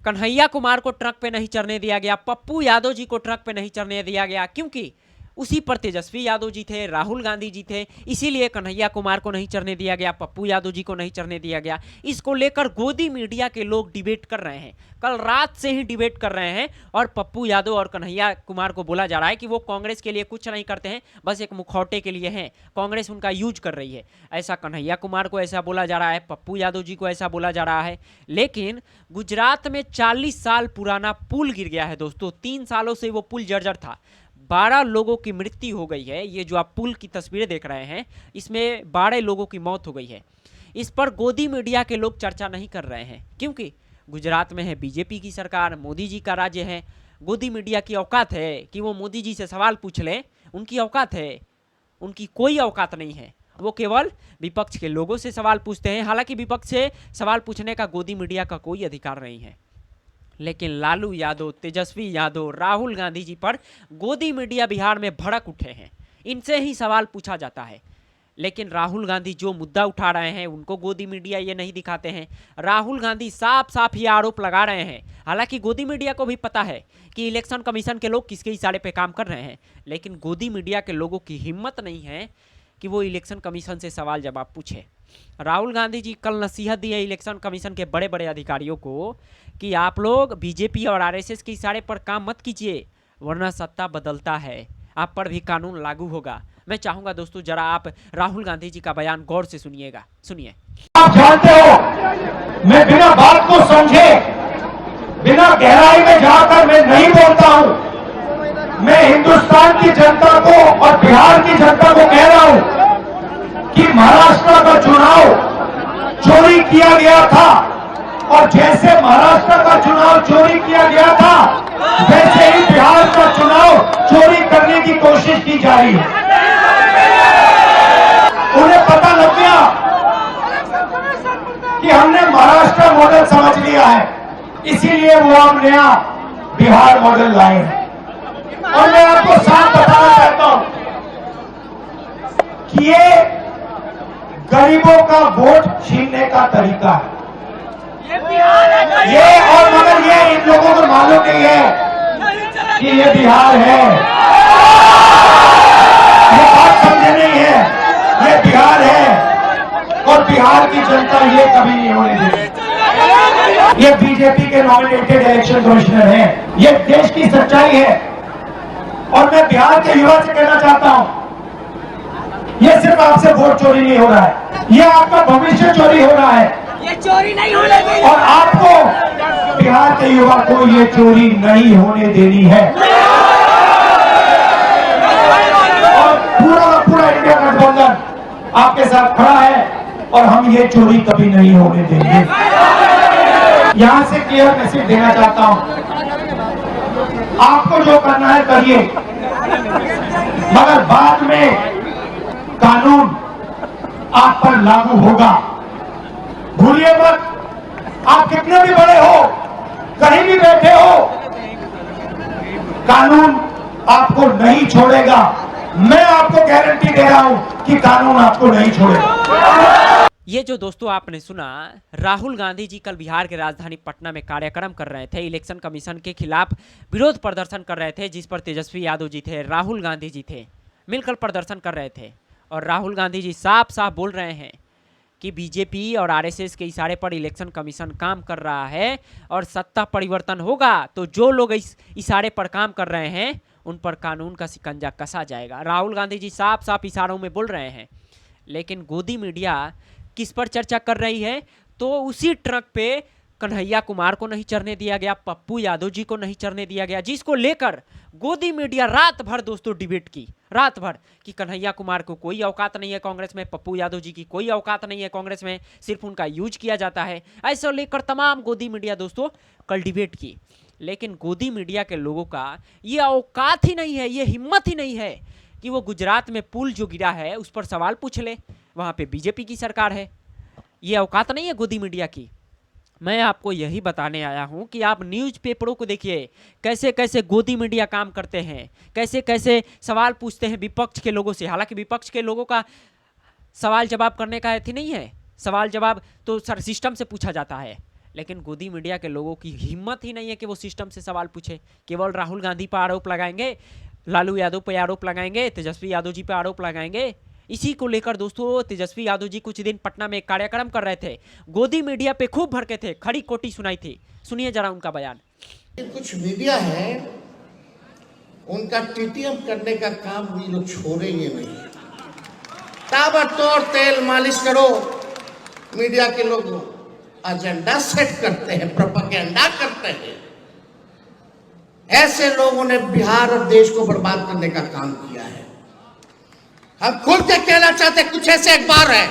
कन्हैया कुमार को ट्रक पे नहीं चढ़ने दिया गया, पप्पू यादव जी को ट्रक पे नहीं चढ़ने दिया गया, क्योंकि उसी पर तेजस्वी यादव जी थे, राहुल गांधी जी थे, इसीलिए कन्हैया कुमार को नहीं चढ़ने दिया गया, पप्पू यादव जी को नहीं चढ़ने दिया गया। इसको लेकर गोदी मीडिया के लोग डिबेट कर रहे हैं, कल रात से ही डिबेट कर रहे हैं, और पप्पू यादव और कन्हैया कुमार को बोला जा रहा है कि वो कांग्रेस के लिए कुछ नहीं करते हैं, बस एक मुखौटे के लिए हैं, कांग्रेस उनका यूज कर रही है। ऐसा कन्हैया कुमार को ऐसा बोला जा रहा है, पप्पू यादव जी को ऐसा बोला जा रहा है। लेकिन गुजरात में 40 साल पुराना पुल गिर गया है दोस्तों, 3 सालों से वो पुल जर्जर था, 12 लोगों की मृत्यु हो गई है। ये जो आप पुल की तस्वीरें देख रहे हैं, इसमें 12 लोगों की मौत हो गई है। इस पर गोदी मीडिया के लोग चर्चा नहीं कर रहे हैं, क्योंकि गुजरात में है बीजेपी की सरकार, मोदी जी का राज्य है। गोदी मीडिया की औकात है कि वो मोदी जी से सवाल पूछ लें? उनकी औकात है? उनकी कोई औकात नहीं है। वो केवल विपक्ष के लोगों से सवाल पूछते हैं। हालांकि विपक्ष से सवाल पूछने का गोदी मीडिया का कोई अधिकार नहीं है, लेकिन लालू यादव, तेजस्वी यादव, राहुल गांधी जी पर गोदी मीडिया बिहार में भड़क उठे हैं। इनसे ही सवाल पूछा जाता है, लेकिन राहुल गांधी जो मुद्दा उठा रहे हैं उनको गोदी मीडिया ये नहीं दिखाते हैं। राहुल गांधी साफ साफ ये आरोप लगा रहे हैं, हालांकि गोदी मीडिया को भी पता है कि इलेक्शन कमीशन के लोग किसके इशारे पे काम कर रहे हैं, लेकिन गोदी मीडिया के लोगों की हिम्मत नहीं है कि वो इलेक्शन कमीशन से सवाल जवाब पूछे। राहुल गांधी जी कल नसीहत दी है इलेक्शन कमीशन के बड़े बड़े अधिकारियों को कि आप लोग बीजेपी और आरएसएस के इशारे पर काम मत कीजिए, वरना सत्ता बदलता है, आप पर भी कानून लागू होगा। मैं चाहूंगा दोस्तों जरा आप राहुल गांधी जी का बयान गौर से सुनिएगा, सुनिए। आप जानते हो, मैं बिना बात को समझे, बिना गहराई में जाकर मैं नहीं बोलता हूं। मैं हिंदुस्तान की जनता को और बिहार की जनता को कह रहा हूं कि महाराष्ट्र का चुनाव चोरी किया गया था, और जैसे महाराष्ट्र का चुनाव चोरी किया गया था, वैसे ही बिहार का चुनाव चोरी करने की कोशिश की जा रही है। उन्हें पता लग गया कि हमने महाराष्ट्र मॉडल समझ लिया है, इसीलिए वो हम नया बिहार मॉडल लाए हैं। और मैं आपको साफ बताना चाहता हूं कि ये गरीबों का वोट छीनने का तरीका है। ये और मगर ये इन लोगों को मालूम नहीं है कि ये बिहार है। ये बात समझे नहीं है, ये बिहार है, और बिहार की जनता ये कभी नहीं होने देगी। ये बीजेपी के नॉमिनेटेड इलेक्शन कमिश्नर हैं, ये देश की सच्चाई है। और मैं बिहार के युवा से कहना चाहता हूं, ये सिर्फ आपसे वोट चोरी नहीं हो रहा है, ये आपका भविष्य चोरी हो रहा है। ये चोरी नहीं होने देनी, और आपको बिहार के युवा को ये चोरी नहीं होने देनी है। और पूरा का पूरा इंडिया गठबंधन आपके साथ खड़ा है, और हम ये चोरी कभी नहीं होने देंगे। यहां से क्लियर मैसेज देना चाहता हूं, आपको जो करना है करिए, मगर बाद में कानून आप पर लागू होगा। भूलिए मत, आप कितने भी बड़े हो, कहीं भी बैठे हो, कानून आपको नहीं छोड़ेगा। मैं आपको गारंटी दे रहा हूं कि कानून आपको नहीं छोड़ेगा। ये जो दोस्तों आपने सुना, राहुल गांधी जी कल बिहार के राजधानी पटना में कार्यक्रम कर रहे थे, इलेक्शन कमीशन के खिलाफ विरोध प्रदर्शन कर रहे थे, जिस पर तेजस्वी यादव जी थे, राहुल गांधी जी थे, मिलकर प्रदर्शन कर रहे थे। और राहुल गांधी जी साफ साफ बोल रहे हैं कि बीजेपी और आरएसएस के इशारे पर इलेक्शन कमीशन काम कर रहा है, और सत्ता परिवर्तन होगा तो जो लोग इस इशारे पर काम कर रहे हैं उन पर कानून का शिकंजा कसा जाएगा। राहुल गांधी जी साफ साफ इशारों में बोल रहे हैं। लेकिन गोदी मीडिया किस पर चर्चा कर रही है? तो उसी ट्रक पे कन्हैया कुमार को नहीं चढ़ने दिया गया, पप्पू यादव जी को नहीं चढ़ने दिया गया, जिसको लेकर गोदी मीडिया रात भर दोस्तों डिबेट की, रात भर, कि कन्हैया कुमार को कोई औकात नहीं है कांग्रेस में, पप्पू यादव जी की कोई औकात नहीं है कांग्रेस में, सिर्फ उनका यूज किया जाता है। ऐसा लेकर तमाम गोदी मीडिया दोस्तों कल डिबेट की। लेकिन गोदी मीडिया के लोगों का ये औकात ही नहीं है, ये हिम्मत ही नहीं है कि वो गुजरात में पुल जो गिरा है उस पर सवाल पूछ ले, वहाँ पे बीजेपी की सरकार है। ये औकात नहीं है गोदी मीडिया की। मैं आपको यही बताने आया हूं कि आप न्यूज़पेपरों को देखिए, कैसे कैसे गोदी मीडिया काम करते हैं, कैसे कैसे सवाल पूछते हैं विपक्ष के लोगों से। हालांकि विपक्ष के लोगों का सवाल जवाब करने का अथी नहीं है, सवाल जवाब तो सर सिस्टम से पूछा जाता है, लेकिन गोदी मीडिया के लोगों की हिम्मत ही नहीं है कि वो सिस्टम से सवाल पूछे। केवल राहुल गांधी पर आरोप लगाएंगे, लालू यादव पर आरोप लगाएंगे, तेजस्वी यादव जी पर आरोप लगाएंगे। इसी को लेकर दोस्तों तेजस्वी यादव जी कुछ दिन पटना में एक कार्यक्रम कर रहे थे, गोदी मीडिया पे खूब भड़के थे, खड़ी कोटी सुनाई थी। सुनिए जरा उनका बयान। कुछ मीडिया है उनका टीटीएम करने का काम भी लोग छोड़ेंगे नहीं। ताबड़तोड़ तेल मालिश करो। मीडिया के लोग एजेंडा सेट करते हैं, प्रोपेगेंडा करते हैं। ऐसे लोगों ने बिहार और देश को बर्बाद करने का काम किया है। हम खुल के कहना चाहते, कुछ ऐसे अखबार है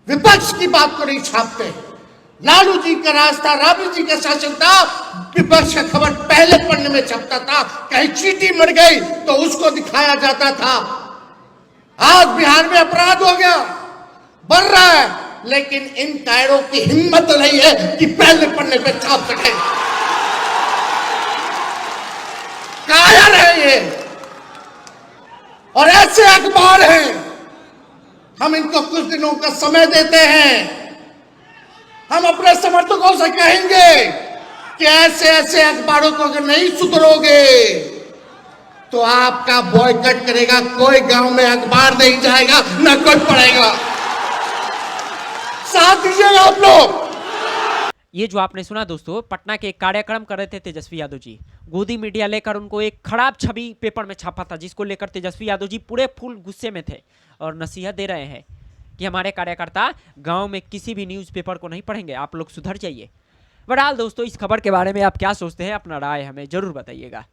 विपक्ष की बात को नहीं छापते। लालू जी का राज था, राबड़ी जी का शासन था, विपक्ष का खबर पहले पन्ने में छपता था। कहीं चींटी मर गई तो उसको दिखाया जाता था। आज बिहार में अपराध हो गया, बढ़ रहा है, लेकिन इन कायरों की हिम्मत नहीं है कि पहले पन्ने पे छाप सके। कायर है ये, और ऐसे अखबार हैं। हम इनको कुछ दिनों का समय देते हैं। हम अपने समर्थकों से कहेंगे कि ऐसे ऐसे अखबारों को अगर नहीं सुधरोगे तो आपका बॉयकॉट करेगा। कोई गांव में अखबार नहीं जाएगा, ना कोई पढ़ेगा। साथ दीजिएगा आप लोग। ये जो आपने सुना दोस्तों, पटना के एक कार्यक्रम कर रहे थे तेजस्वी यादव जी। गोदी मीडिया लेकर उनको एक खराब छवि पेपर में छापा था, जिसको लेकर तेजस्वी यादव जी पूरे फुल गुस्से में थे और नसीहत दे रहे हैं कि हमारे कार्यकर्ता गांव में किसी भी न्यूज़पेपर को नहीं पढ़ेंगे, आप लोग सुधर जाइए। बहरहाल दोस्तों, इस खबर के बारे में आप क्या सोचते हैं, अपना राय हमें जरूर बताइएगा।